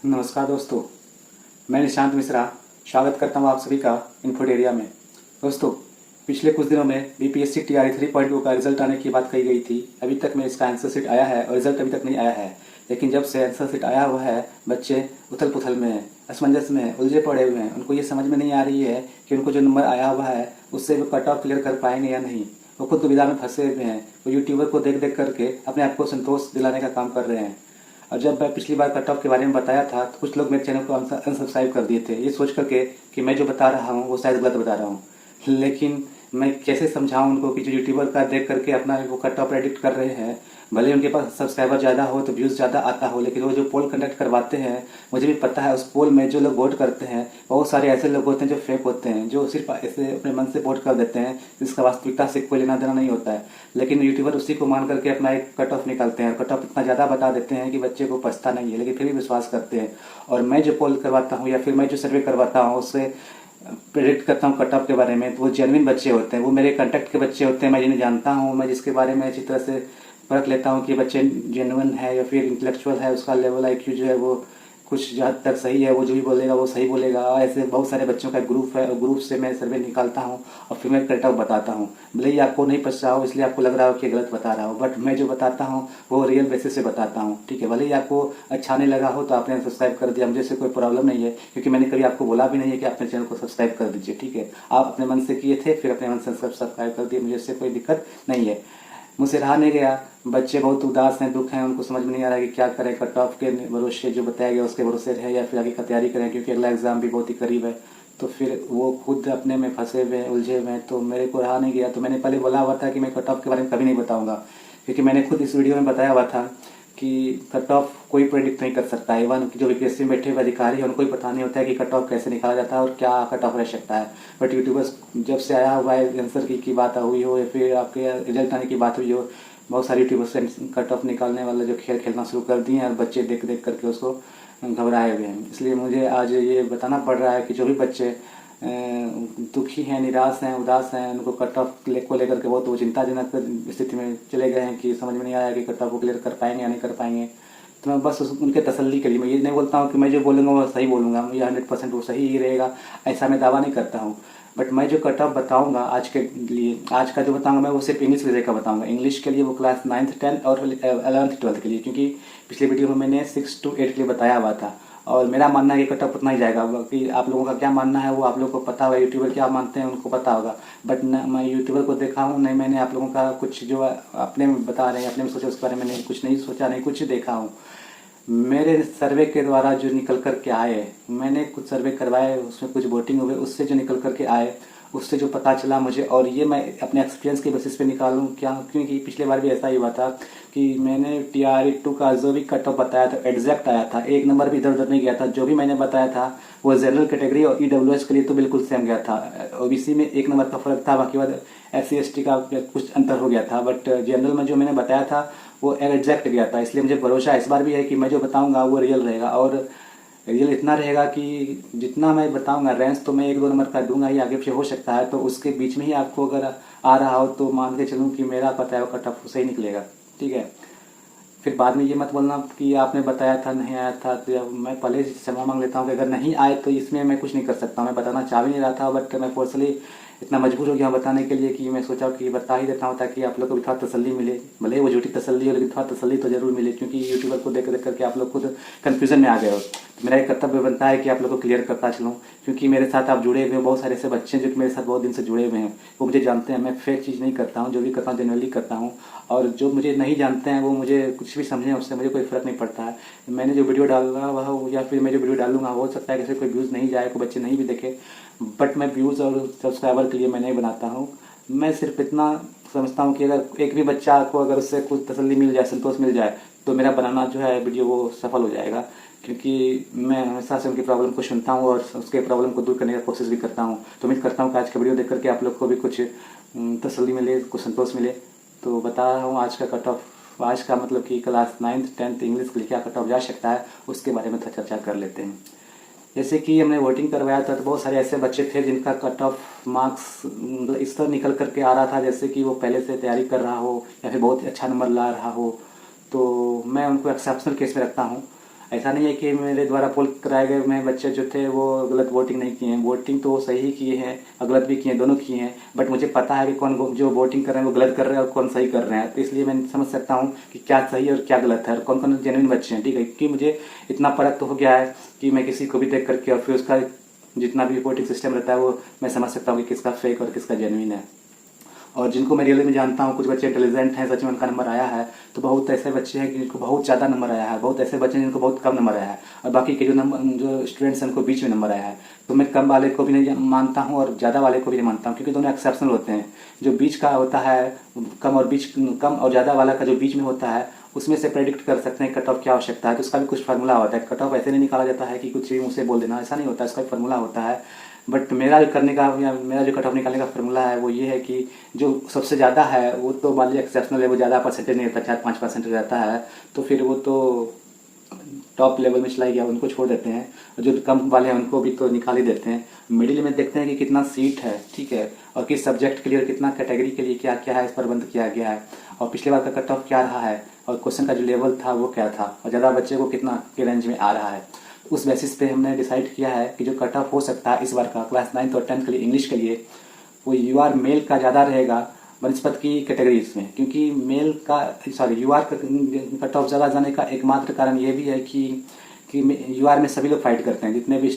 नमस्कार दोस्तों, मैं निशांत मिश्रा स्वागत करता हूं आप सभी का इन्फोटेरिया में। दोस्तों, पिछले कुछ दिनों में बीपीएससी टीआरई 3.0 का रिजल्ट आने की बात कही गई थी। अभी तक में इसका आंसर शीट आया है और रिजल्ट अभी तक नहीं आया है। लेकिन जब से आंसर शीट आया हुआ है, बच्चे उथल पुथल में हैं, असमंजस में हैं, उलझे पड़े हुए हैं। उनको ये समझ में नहीं आ रही है कि उनको जो नंबर आया हुआ है उससे वो कट ऑफ क्लियर कर पाएंगे या नहीं। वो खुद दुविधा में फंसे हुए हैं। वो यूट्यूबर को देख देख करके अपने आप को संतोष दिलाने का काम कर रहे हैं। और जब मैं पिछली बार कट ऑफ के बारे में बताया था तो कुछ लोग मेरे चैनल को अनसब्सक्राइब कर दिए थे, ये सोच करके कि मैं जो बता रहा हूँ वो शायद गलत बता रहा हूँ। लेकिन मैं कैसे समझाऊं उनको कि जो यूट्यूबर का देख करके अपना वो कट ऑफ प्रेडिक्ट कर रहे हैं, भले ही उनके पास सब्सक्राइबर ज़्यादा हो तो व्यूज़ ज़्यादा आता हो, लेकिन वो जो पोल कंडक्ट करवाते हैं, मुझे भी पता है उस पोल में जो लोग वोट करते हैं बहुत सारे ऐसे लोग होते हैं जो फेक होते हैं, जो सिर्फ ऐसे अपने मन से वोट कर देते हैं जिसका वास्तविकता से कोई लेना देना नहीं होता है। लेकिन यूट्यूबर उसी को मान करके अपना एक कट ऑफ निकालते हैं। कट ऑफ इतना ज़्यादा बता देते हैं कि बच्चे को पछता नहीं है, लेकिन फिर भी विश्वास करते हैं। और मैं जो पोल करवाता हूँ या फिर मैं जो सर्वे करवाता हूँ उससे प्रेडिक्ट करता हूँ कट ऑफ के बारे में, तो वो जेन्युइन बच्चे होते हैं, वो मेरे कंटेक्ट के बच्चे होते हैं। मैं जिन्हें जानता हूँ, मैं जिसके बारे में अच्छी तरह से परख लेता हूँ कि बच्चे जेन्युइन है या फिर इंटेलेक्चुअल है, उसका लेवल आईक्यू जो है वो कुछ हद तक सही है, वो जो भी बोलेगा वो सही बोलेगा। ऐसे बहुत सारे बच्चों का ग्रुप है और ग्रुप से मैं सर्वे निकालता हूँ और फिर मैं कट ऑफ बताता हूँ। भले ही आपको नहीं पता हो, इसलिए आपको लग रहा हो कि गलत बता रहा हूँ, बट मैं जो बताता हूँ वो रियल बेसिस से बताता हूँ। ठीक है, भले ही आपको अच्छा नहीं लगा हो तो आपने सब्सक्राइब कर दिया, मुझे से कोई प्रॉब्लम नहीं है, क्योंकि मैंने कभी आपको बोला भी नहीं है कि अपने चैनल को सब्सक्राइब कर दीजिए। ठीक है, आप अपने मन से किए थे, फिर अपने मन से सब्सक्राइब कर दिए, मुझे इससे कोई दिक्कत नहीं है। मुझसे रहा नहीं गया। बच्चे बहुत उदास हैं, दुख हैं, उनको समझ में नहीं आ रहा है कि क्या करें। कट ऑफ के भरोसे जो बताया गया उसके भरोसे रहे या फिर आगे का तैयारी करें, क्योंकि अगला एग्जाम भी बहुत ही करीब है। तो फिर वो खुद अपने में फंसे हुए हैं, उलझे हुए हैं। तो मेरे को रहा नहीं गया, तो मैंने पहले बोला हुआ था कि मैं कट ऑफ के बारे में कभी नहीं बताऊंगा, क्योंकि मैंने खुद इस वीडियो में बताया हुआ था कि कट ऑफ कोई प्रेडिक्ट नहीं कर सकता है। इवन जो बीपीएससी में बैठे हुए अधिकारी हैं उनको ही पता नहीं होता है कि कट ऑफ कैसे निकाला जाता है और क्या कट ऑफ रह सकता है। बट यूट्यूबर्स जब से आया हुआ है, आंसर की बात हुई हो या फिर आपके रिजल्ट आने की बात हुई हो, बहुत सारे यूट्यूबर्स कट ऑफ निकालने वाला जो खेल खेलना शुरू कर दिए हैं और बच्चे देख देख करके उसको घबराए हुए हैं। इसलिए मुझे आज ये बताना पड़ रहा है कि जो भी बच्चे दुखी हैं, निराश हैं, उदास हैं, उनको कट ऑफ को लेकर के बहुत वो चिंताजनक स्थिति में चले गए हैं कि समझ में नहीं आया कि कट ऑफ को क्लियर कर पाएंगे या नहीं कर पाएंगे। तो मैं बस उनके तसल्ली के लिए, मैं ये नहीं बोलता हूँ कि मैं जो बोलूँगा वो सही बोलूँगा, ये 100% वो सही ही रहेगा, ऐसा मैं दावा नहीं करता हूँ। बट मैं जो कट ऑफ बताऊँगा आज के लिए, आज का जो बताऊँगा मैं वो सिर्फ इंग्लिश विषय का बताऊँगा। इंग्लिश के लिए वो क्लास 9th 10th और 11th 12th के लिए, क्योंकि पिछले वीडियो में मैंने 6 to 8 के लिए बताया हुआ था। और मेरा मानना है कि कट ऑफ उतना ही जाएगा। बाकी आप लोगों का क्या मानना है वो आप लोगों को पता होगा, यूट्यूबर क्या मानते हैं उनको पता होगा। बट न मैं यूट्यूबर को देखा हूँ नहीं, मैंने आप लोगों का कुछ जो अपने में बता रहे हैं, अपने में सोचा उसके बारे में नहीं, कुछ नहीं सोचा, नहीं कुछ देखा हूँ। मेरे सर्वे के द्वारा जो निकल कर के आए, मैंने कुछ सर्वे करवाए, उसमें कुछ वोटिंग हुए, उससे जो निकल कर के आए, उससे जो पता चला मुझे, और ये मैं अपने एक्सपीरियंस के बेसिस पे निकालूं क्या, क्योंकि पिछले बार भी ऐसा ही हुआ था कि मैंने टीआरई 2 का जो भी कट ऑफ बताया था एग्जैक्ट आया था, एक नंबर भी इधर उधर नहीं गया था। जो भी मैंने बताया था वो जनरल कैटेगरी और ईडब्ल्यूएस के लिए तो बिल्कुल सेम गया था। ओबीसी में एक नंबर का फर्क था, बाकी बाद SC ST का कुछ अंतर हो गया था। बट जनरल में जो मैंने बताया था वो एग्जैक्ट गया था। इसलिए मुझे भरोसा इस बार भी है कि मैं जो बताऊंगा वो रियल रहेगा, और रियल इतना रहेगा कि जितना मैं बताऊंगा रेंज तो मैं 1-2 नंबर का दूंगा ही, आगे पीछे हो सकता है। तो उसके बीच में ही आपको अगर आ रहा हो तो मान के चलूँ कि मेरा पता है वो कट ऑफ सही निकलेगा। ठीक है, फिर बाद में ये मत बोलना कि आपने बताया था नहीं आया था। तो मैं पहले ही क्षमा मांग लेता हूँ कि अगर नहीं आए तो इसमें मैं कुछ नहीं कर सकता। मैं बताना चाह भी नहीं रहा था, बट मैं पर्सनली इतना मजबूर हो गया बताने के लिए कि मैं सोचा कि बता ही देता हूँ ताकि आप लोग को भी थोड़ा तसल्ली मिले। भले ही वो झूठी तसल्ली हो, लेकिन थोड़ा तसल्ली तो जरूर मिले, क्योंकि यूट्यूबर को देख देख करके आप लोग खुद कन्फ्यूजन में आ गए हो। तो मेरा एक कर्तव्य बनता है कि आप लोग को क्लियर करता चलूँ, क्योंकि मेरे साथ आप जुड़े हुए हो। बहुत सारे ऐसे बच्चे जो कि मेरे साथ बहुत दिन से जुड़े हुए हैं, वो मुझे जानते हैं। मैं फेक चीज़ नहीं करता हूँ, जो भी करता हूँ जनरली करता हूँ। और जो मुझे नहीं जानते हैं वो मुझे कुछ भी समझें, उससे मुझे कोई फ़र्क नहीं पड़ता है। मैंने जो वीडियो डाला वह या फिर मैं जो वीडियो डालूंगा हो सकता है कि कोई व्यूज़ नहीं जाए, कोई बच्चे नहीं भी देखे, बट मैं व्यूज़ और सब्सक्राइबर के लिए मैं नहीं बनाता हूँ। मैं सिर्फ इतना समझता हूँ कि अगर एक भी बच्चा को अगर उससे कुछ तसल्ली मिल जाए, संतोष मिल जाए, तो मेरा बनाना जो है वीडियो वो सफल हो जाएगा। क्योंकि मैं हमेशा से उनकी प्रॉब्लम को सुनता हूँ और उसके प्रॉब्लम को दूर करने की कोशिश भी करता हूँ। तो उम्मीद करता हूँ कि आज का वीडियो देख करके आप लोग को भी कुछ तसल्ली मिले, कुछ संतोष मिले। तो बता रहा हूँ आज का कट ऑफ, आज का मतलब कि क्लास 9th 10th इंग्लिश के लिए क्या कट ऑफ जा सकता है उसके बारे में थोड़ा चर्चा कर लेते हैं। जैसे कि हमने वोटिंग करवाया था तो बहुत सारे ऐसे बच्चे थे जिनका कट ऑफ मार्क्स इस तरह निकल करके आ रहा था जैसे कि वो पहले से तैयारी कर रहा हो या फिर बहुत अच्छा नंबर ला रहा हो। तो मैं उनको एक्सेप्शनल केस में रखता हूँ। ऐसा नहीं है कि मेरे द्वारा पोल कराए गए में बच्चे जो थे वो गलत वोटिंग नहीं किए हैं, वोटिंग तो वो सही किए हैं और गलत भी किए हैं, दोनों किए हैं। बट मुझे पता है कि कौन जो वोटिंग कर रहे हैं वो गलत कर रहे हैं और कौन सही कर रहे हैं, तो इसलिए मैं समझ सकता हूँ कि क्या सही और क्या गलत है और कौन कौन जेन्युइन बच्चे हैं। ठीक है, क्योंकि मुझे इतना परख तो हो गया है कि मैं किसी को भी देख करके और फिर उसका जितना भी वोटिंग सिस्टम रहता है वो मैं समझ सकता हूँ कि किसका फेक और किसका जेन्युइन है। और जिनको मैं रियली में जानता हूँ, कुछ बच्चे इंटेलिजेंट हैं, सच में उनका नंबर आया है, तो बहुत ऐसे बच्चे हैं कि जिनको बहुत ज़्यादा नंबर आया है, बहुत ऐसे बच्चे हैं जिनको बहुत कम नंबर आया है, और बाकी के जो स्टूडेंट्स हैं उनको बीच में नंबर आया है। तो मैं कम वाले को भी नहीं मानता हूँ और ज़्यादा वाले को भी नहीं मानता हूँ, क्योंकि दोनों एक्सेप्शनल होते हैं। जो बीच का होता है, कम और ज़्यादा वाला का जो बीच में होता है, उसमें से प्रेडिक्ट कर सकते हैं कट ऑफ क्या आवश्यकता है। तो उसका भी कुछ फार्मूला होता है। कट ऑफ ऐसे नहीं निकाला जाता है कि कुछ भी मुँह से बोल देना, ऐसा नहीं होता, इसका फार्मूला होता है। बट मेरा जो करने का या मेरा जो कट ऑफ निकालने का फार्मूला है वो ये है कि जो सबसे ज़्यादा है वो तो मान लीजिए एक्सेप्शनल है, वो ज़्यादा परसेंटेज नहीं रहता, 4-5% रहता है, तो फिर वो तो टॉप लेवल में चला गया, उनको छोड़ देते हैं। और जो कम वाले हैं उनको भी तो निकाल ही देते हैं। मिडिल में देखते हैं कि कितना सीट है, ठीक है, और किस सब्जेक्ट के लिए और कितना कैटेगरी के लिए क्या क्या है, इस प्रबंध किया गया है, और पिछले बार का कट ऑफ क्या रहा है, और क्वेश्चन का जो लेवल था वो क्या था, और ज़्यादा बच्चे को कितना के रेंज में आ रहा है। उस बेसिस पे हमने डिसाइड किया है कि जो कट ऑफ हो सकता है इस बार का क्लास 9th और 10th के लिए इंग्लिश के लिए, वो यूआर मेल का ज़्यादा रहेगा बनस्पत की कैटेगरीज में। क्योंकि यूआर का कट ऑफ ज़्यादा जाने का एकमात्र कारण ये भी है कि यूआर में सभी लोग फाइट करते हैं, जितने भी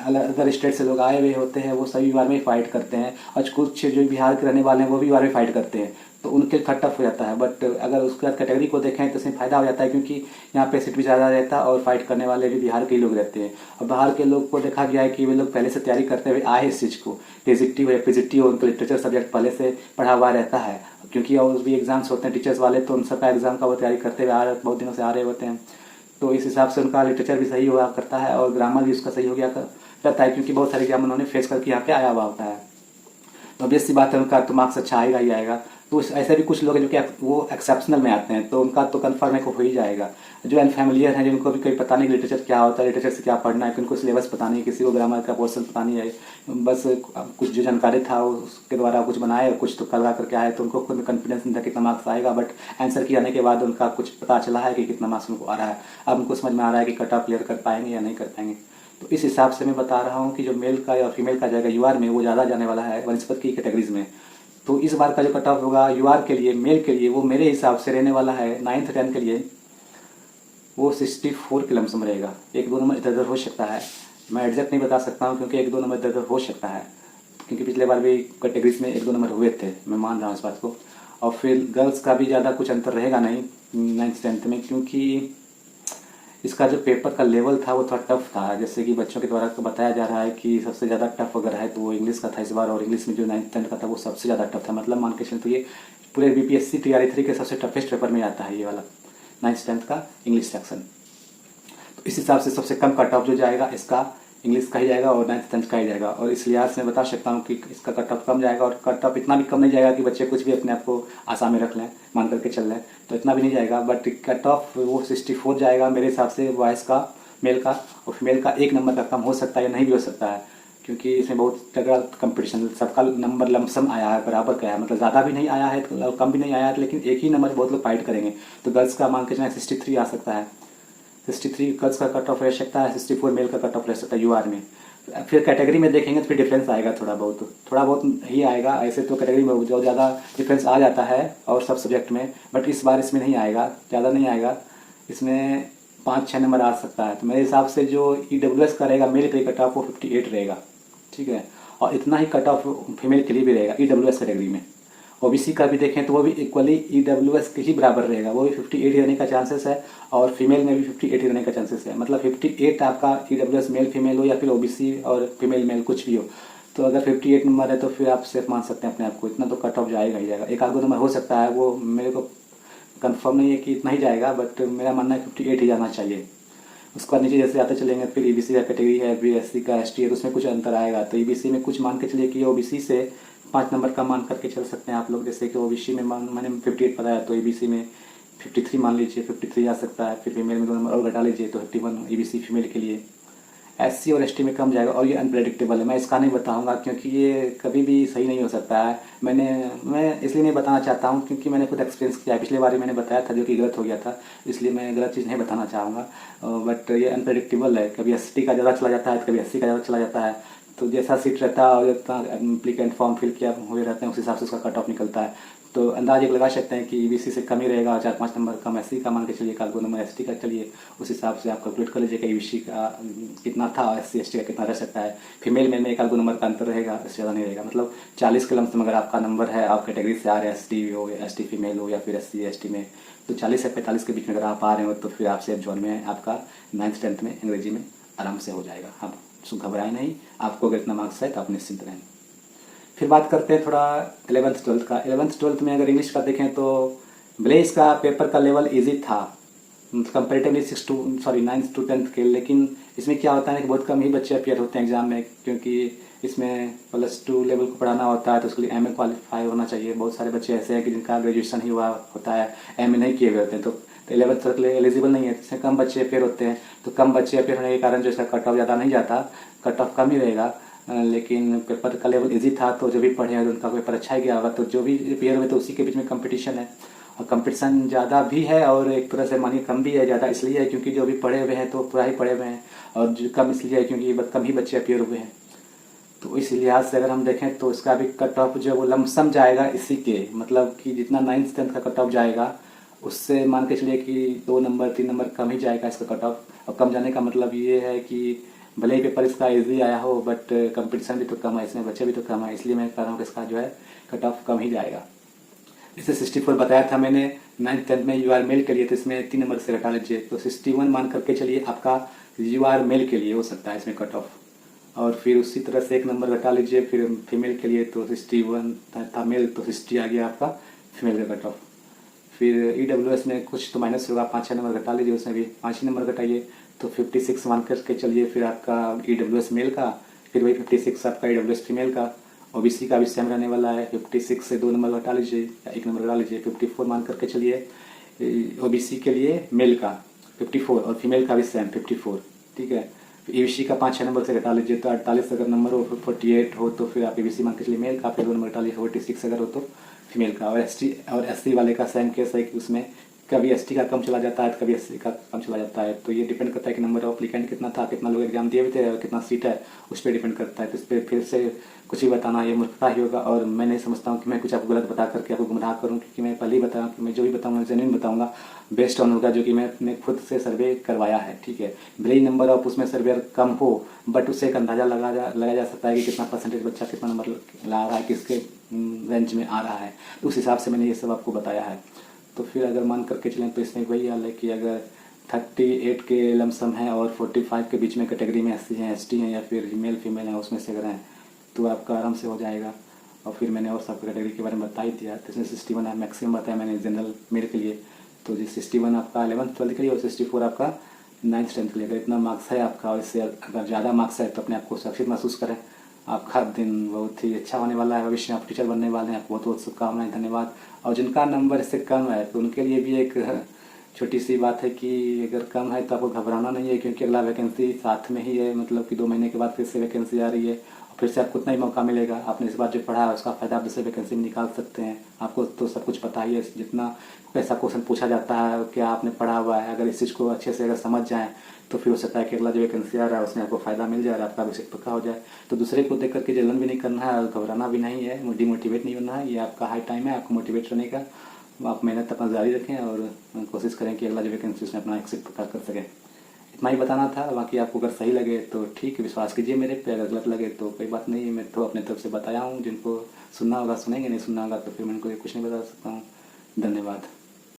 अदर स्टेट से लोग आए हुए होते हैं वो सभी यूआर में ही फाइट करते हैं, और कुछ जो बिहार के रहने वाले हैं वो भी यूआर में फाइट करते हैं, तो उनके कट ऑफ हो जाता है। बट अगर उसके बाद कैटेगरी को देखें तो इसमें फ़ायदा हो जाता है, क्योंकि यहाँ पे सीट भी ज़्यादा रहता है और फाइट करने वाले भी बिहार के ही लोग रहते हैं। और बाहर के लोग को देखा गया है कि वे लोग पहले से तैयारी करते हुए आए इस चीज़ को, टेजिटिव या पॉजिटिव हो, उनका लिटरेचर सब्जेक्ट पहले से पढ़ा हुआ रहता है, क्योंकि और भी एग्जाम्स होते हैं टीचर्स वाले, तो उन सबका एग्जाम का वो तैयारी करते हुए बहुत दिनों से आ रहे होते हैं। तो इस हिसाब से उनका लिटरेचर भी सही हुआ करता है और ग्रामर भी उसका सही हो गया करता है, क्योंकि बहुत सारे एग्जाम उन्होंने फेस करके यहाँ पे आया हुआ होता है। तो ऑब्वियस सी बात है उनका तो मार्क्स अच्छा आएगा ही आएगा। तो ऐसे भी कुछ लोग हैं जो कि वो एक्सेप्शनल में आते हैं, तो उनका तो कन्फर्म है कि हो ही जाएगा। जो अनफेमिलियर हैं, जिनको भी कोई पता नहीं लिटरेचर क्या होता है, लिटरेचर से क्या पढ़ना है, उनको सिलेबस पता नहीं, किसी को ग्रामर का पोर्शन पता नहीं है, बस कुछ जो जानकारी था उसके द्वारा कुछ बनाए, कुछ तो करवा करके आए, तो उनको खुद में कॉन्फिडेंस नहीं था कितना मार्क्स आएगा। बट आंसर किए आने के बाद उनका कुछ पता चला है कि कितना मार्क्स उनको आ रहा है। अब उनको समझ में आ रहा है कि कट ऑफ क्लियर कर पाएंगे या नहीं कर पाएंगे। तो इस हिसाब से मैं बता रहा हूँ कि जो मेल का या फीमेल का जाएगा यूआर में, वो ज़्यादा जाने वाला है वनस्पत की कैटेगरीज में। तो इस बार का जो कट ऑफ होगा यूआर के लिए, मेल के लिए, वो मेरे हिसाब से रहने वाला है 9th 10th के लिए वो 64 के लमसम रहेगा। 1-2 नंबर इधर उधर हो सकता है, मैं एग्जैक्ट नहीं बता सकता हूँ, क्योंकि 1-2 नंबर इधर उधर हो सकता है, क्योंकि पिछले बार भी कैटेगरीज में 1-2 नंबर हुए थे, मैं मान रहा हूँ इस बात को। और फिर गर्ल्स का भी ज़्यादा कुछ अंतर रहेगा नहीं 9th 10th में, क्योंकि इसका जो पेपर का लेवल था वो थोड़ा टफ था। जैसे कि बच्चों के द्वारा बताया जा रहा है कि सबसे ज़्यादा टफ अगर है तो वो इंग्लिश का था इस बार, और इंग्लिश में जो 9th 10th का था वो सबसे ज़्यादा टफ था। मतलब मान के चलें तो ये पूरे बीपीएससी टीआरई 3 के सबसे टफेस्ट पेपर में आता है ये वाला 9th 10th का इंग्लिश सेक्शन। तो इस हिसाब से सबसे कम कट ऑफ जो जाएगा इसका इंग्लिश का ही जाएगा और 9th 10th का ही जाएगा। और इस लिहाज से मैं बता सकता हूँ कि इसका कट ऑफ कम जाएगा, और कट ऑफ इतना भी कम नहीं जाएगा कि बच्चे कुछ भी अपने आप को आशा में रख लें, मान करके चल लें, तो इतना भी नहीं जाएगा। बट कट ऑफ वो 64 जाएगा मेरे हिसाब से बॉयज़ का, मेल का, और फीमेल का 1 नंबर का कम हो सकता है या नहीं भी हो सकता है, क्योंकि इसमें बहुत तगड़ा कंपटीशन, सबका नंबर लमसम आया है, बराबर का है, मतलब ज़्यादा भी नहीं आया है और कम भी नहीं आया है, लेकिन एक ही नंबर बहुत लोग फाइट करेंगे। तो गर्ल्स का मान के चलें 63 आ सकता है, 63 गर्ल्स का कट ऑफ रह सकता है, 64 मेल का कट ऑफ रह सकता है यूआर में। फिर कैटेगरी में देखेंगे तो फिर डिफरेंस आएगा, थोड़ा बहुत ही आएगा। ऐसे तो कैटेगरी में बहुत ज़्यादा डिफरेंस आ जाता है और सब सब्जेक्ट में, बट इस बार इसमें नहीं आएगा, ज़्यादा नहीं आएगा, इसमें 5-6 नंबर आ सकता है। तो मेरे हिसाब से जो EWS का रहेगा मेल के लिए कट ऑफ वो 58 रहेगा, ठीक है, और इतना ही कट ऑफ फीमेल के लिए भी रहेगा EWS कैटेगरी में। ओबीसी का भी देखें तो वो भी इक्वली EWS के ही बराबर रहेगा, वो भी 58 ही रहने का चांसेस है, और फीमेल में भी 58 ही रहने का चांसेस है। मतलब 58 आपका EWS मेल फीमेल हो या फिर ओबीसी और फीमेल मेल कुछ भी हो, तो अगर 58 नंबर है तो फिर आप सेफ मान सकते हैं अपने आप को, इतना तो कट ऑफ जाएगा ही जाएगा। 1-2 नंबर हो सकता है, वो मेरे को कंफर्म नहीं है कि इतना ही जाएगा, बट मेरा मानना है 58 ही जाना चाहिए। उसके बाद नीचे जैसे आते चलेंगे फिर EBC का कैटेगरी है, BSc का ST है, तो उसमें कुछ अंतर आएगा। तो EBC में कुछ मान के चलिए कि OBC से 5 नंबर का मान करके चल सकते हैं आप लोग। जैसे कि OBC में मैंने 58 बताया, तो EBC में 53 मान लीजिए, 53 आ सकता है। फिर फीमेल में 2 नंबर और घटा लीजिए तो 51 EBC फीमेल के लिए। SC और ST में कम जाएगा और ये अनप्रेडिक्टेबल है। मैं इसका नहीं बताऊंगा क्योंकि ये कभी भी सही नहीं हो सकता है। मैं इसलिए नहीं बताना चाहता हूँ क्योंकि मैंने खुद एक्सपीरियंस किया है। पिछली बार मैंने बताया था जो कि गलत हो गया था, इसलिए मैं गलत चीज़ नहीं बताना चाहूँगा। बट ये अनप्रेडिक्टेबल है, कभी ST का ज़्यादा चला जाता है, कभी SC का ज़्यादा चला जाता है। तो जैसा सीट रहता है और जितना एप्लीकेंट फॉर्म फिल किया हुए रहते हैं उस हिसाब से उसका कट ऑफ निकलता है। तो अंदाज एक लगा सकते हैं कि EBC से कम ही रहेगा, 4-5 नंबर कम SC का मान के चलिए, 1 नंबर ST का चलिए, उस हिसाब से आप कैलकुलेट कर लीजिए कि EBC का कितना था और SC ST का कितना रह सकता है। फीमेल में 1-2 नंबर का अंतर रहेगा, इससे ज़्यादा नहीं रहेगा। मतलब 40 के लमसम अगर आपका नंबर है, आप कैटेगरी से आ रहे हैं, ST हो या ST फीमेल हो या फिर SC ST में, तो 40 से 45 के बीच में अगर आप आ रहे हो तो फिर आप सेफ जोन में आपका 9th 10th में अंग्रेजी में आराम से हो जाएगा। आप घबराए नहीं, आपको अगर इतना मार्क्स है तो आप निश्चिंत रहें। फिर बात करते हैं थोड़ा 11th 12th का। 11th 12th में अगर इंग्लिश का देखें तो भले इसका पेपर का लेवल इजी था कंपेरेटिवली 9th to 10th के, लेकिन इसमें क्या होता है कि बहुत कम ही बच्चे अपियर होते हैं एग्जाम में, क्योंकि इसमें +2 लेवल को पढ़ाना होता है तो उसके लिए MA क्वालिफाई होना चाहिए। बहुत सारे बच्चे ऐसे हैं कि जिनका ग्रेजुएशन ही हुआ होता है, MA नहीं किए हुए होते हैं, तो 11th 12th के लिए एलिजिबल नहीं है। इसमें कम बच्चे अपियर होते हैं, तो कम बच्चे अपियर होने के कारण जो इसका कट ऑफ ज़्यादा नहीं जाता, कट ऑफ कम ही रहेगा। लेकिन पेपर का लेवल इजी था तो जो भी पढ़े हैं उनका पेपर अच्छा ही गया होगा। तो जो भी अपियर हुए तो उसी के बीच में कंपटीशन है, और कंपटीशन ज़्यादा भी है और एक तरह से मानिए कम भी है। ज़्यादा इसलिए है क्योंकि जो भी पढ़े हुए हैं तो पूरा ही पढ़े हुए हैं, और जो कम इसलिए है क्योंकि कम ही बच्चे अपियर हुए हैं। तो इस लिहाज से अगर हम देखें तो इसका भी कट ऑफ जो है वो लमसम जाएगा इसी के, मतलब कि जितना 9th 10th का कट ऑफ जाएगा उससे मान के चलिए कि 2 नंबर 3 नंबर कम ही जाएगा इसका कट ऑफ। और कम जाने का मतलब ये है कि भले ही पेपर इसका इजी आया हो बट कंपटीशन भी तो कम है, इसमें बच्चे भी तो कम है, इसलिए मैं कह रहा हूँ कि इसका जो है कट ऑफ कम ही जाएगा। जैसे 64 बताया था मैंने 9th 10th में UR मेल के लिए, तो इसमें 3 नंबर से घटा लीजिए तो 61 मान करके चलिए आपका UR मेल के लिए हो सकता है इसमें कट ऑफ। और फिर उसी तरह से 1 नंबर घटा लीजिए फिर फीमेल के लिए, तो 61 था मेल तो 60 आ गया आपका फीमेल का कट ऑफ। फिर EWS में कुछ तो माइनस होगा, 5-6 नंबर घटा लीजिए, उसमें भी 5 ही नंबर घटाइए तो 56 मान करके चलिए फिर आपका EWS मेल का, फिर वही 56 आपका EWS फीमेल का। OBC का भी सेम रहने वाला है, 56 से 2 नंबर घटा लीजिए या 1 नंबर घटा लीजिए, 54 मान करके चलिए OBC के लिए मेल का 54 और फीमेल का भी सेम 54, ठीक है। EBC का 5-6 नंबर से घटा लीजिए तो 48 अगर नंबर हो, 48 हो तो फिर आप EBC मान के चलिए मेल का, फिर 2 नंबर घटा लीजिए 46 अगर हो तो फीमेल का। और SC वाले का सेम केस है कि उसमें कभी ST का कम चला जाता है तो कभी SC का कम चला जाता है। तो ये डिपेंड करता है कि नंबर ऑफ एप्लीकेंट कितना था, कितना लोग एग्जाम दिए हुए थे और कितना सीट है, उस पर डिपेंड करता है। तो इस पर फिर से कुछ ही बताना ये मूर्खता ही होगा, और मैं नहीं समझता हूँ कि मैं कुछ आपको गलत बता करके आपको गुमराह करूँ, क्योंकि मैं पहले ही बताऊँ कि मैं जो भी बताऊँगा जेन्युइन बताऊँगा, बेस्ड ऑन होगा जो कि मैंने खुद से सर्वे करवाया है, ठीक है। भले ही नंबर ऑफ उसमें सर्वेयर कम हो बट उससे एक अंदाज़ा लगाया जा सकता है कि कितना परसेंटेज बच्चा कितना नंबर ला रहा है, किसके रेंज में आ रहा है, तो उस हिसाब से मैंने ये सब आपको बताया है। तो फिर अगर मान करके चलें तो इसमें वही हाल है कि अगर 38 के लमसम है और 45 के बीच में कैटेगरी में SC हैं ST हैं या फिर मेल फीमेल हैं, उसमें से अगर हैं तो आपका आराम से हो जाएगा। और फिर मैंने और सब कैटेगरी के बारे में बता ही दिया, तो इसमें 61 है मैक्सिमम बताया मैंने जनरल मेल के लिए। तो जी 61 आपका 11th 12th के लिए और 64 आपका 9th 10th के लिए। अगर इतना मार्क्स है आपका और इससे अगर ज़्यादा मार्क्स है तो अपने आप को सुरक्षित महसूस करें। आपका दिन बहुत ही अच्छा होने वाला है, भविष्य में आप टीचर बनने वाले हैं। आपको बहुत बहुत शुभकामनाएं, धन्यवाद। और जिनका नंबर इससे कम है तो उनके लिए भी एक छोटी सी बात है कि अगर कम है तो आपको घबराना नहीं है, क्योंकि अगला वैकेंसी साथ में ही है, मतलब कि 2 महीने के बाद फिर से वैकेंसी आ रही है और फिर से आपको उतना ही मौका मिलेगा। आपने इस बार जो पढ़ा है उसका फ़ायदा आप दूसरे वैकेंसी में निकाल सकते हैं। आपको तो सब कुछ पता ही है, जितना कैसा क्वेश्चन पूछा जाता है, क्या आपने पढ़ा हुआ है, अगर इस चीज़ को अच्छे से अगर समझ जाएँ तो फिर हो सकता है कि अगला जो वैकेंसी आ रहा है उसमें आपको फ़ायदा मिल जाए और आपका विषय पक्का हो जाए। तो दूसरे को देख करके जलन भी नहीं करना है और घबराना भी नहीं है, डिमोटिवेट नहीं होना है। ये आपका हाई टाइम है आपको मोटिवेट रहने का। आप मेहनत अपना जारी रखें और कोशिश करें कि अगला जो वैकेंसी उसमें अपना एक्सेप्ट पक्का कर सकें। इतना ही बताना था। बाकी आपको अगर सही लगे तो ठीक, विश्वास कीजिए मेरे पे, अगर गलत लगे तो कोई बात नहीं, मैं तो अपने तरफ से बताया हूँ। जिनको सुनना होगा सुनेंगे, नहीं सुनना होगा तो फिर मैं उनको कुछ नहीं बता सकता हूँ। धन्यवाद।